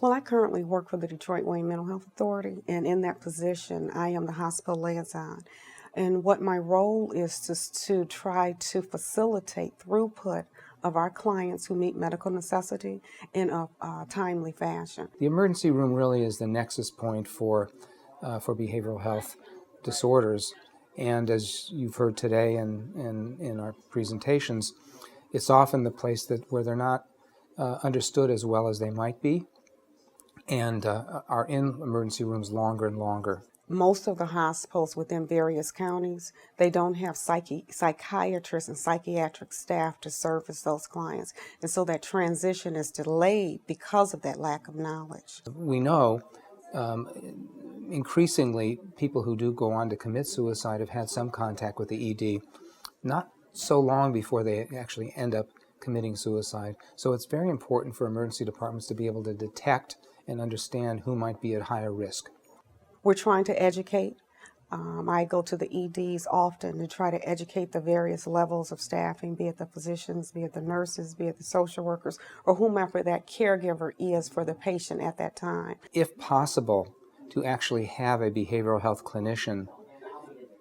Well, I currently work for the Detroit Wayne Mental Health Authority, and in that position, I am the hospital liaison. And what my role is to try to facilitate throughput of our clients who meet medical necessity in a timely fashion. The emergency room really is the nexus point for behavioral health disorders. And as you've heard today and in our presentations, it's often the place where they're not understood as well as they might be, and are in emergency rooms longer and longer. Most of the hospitals within various counties, they don't have psychiatrists and psychiatric staff to service those clients. And so that transition is delayed because of that lack of knowledge. We know increasingly people who do go on to commit suicide have had some contact with the ED, not so long before they actually end up committing suicide. So it's very important for emergency departments to be able to detect and understand who might be at higher risk. We're trying to educate. I go to the EDs often to try to educate the various levels of staffing, be it the physicians, be it the nurses, be it the social workers, or whomever that caregiver is for the patient at that time. If possible, to actually have a behavioral health clinician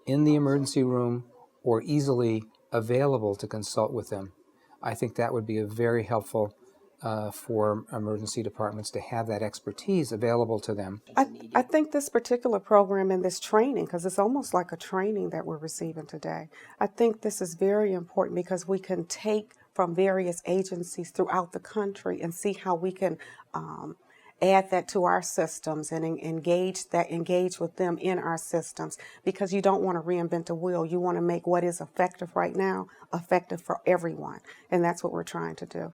in the emergency room or easily available to consult with them, I think that would be a very helpful for emergency departments to have that expertise available to them. I think this particular program and this training, because it's almost like a training that we're receiving today, I think this is very important because we can take from various agencies throughout the country and see how we can add that to our systems and engage with them in our systems, because you don't want to reinvent the wheel. You want to make what is effective right now effective for everyone, and that's what we're trying to do.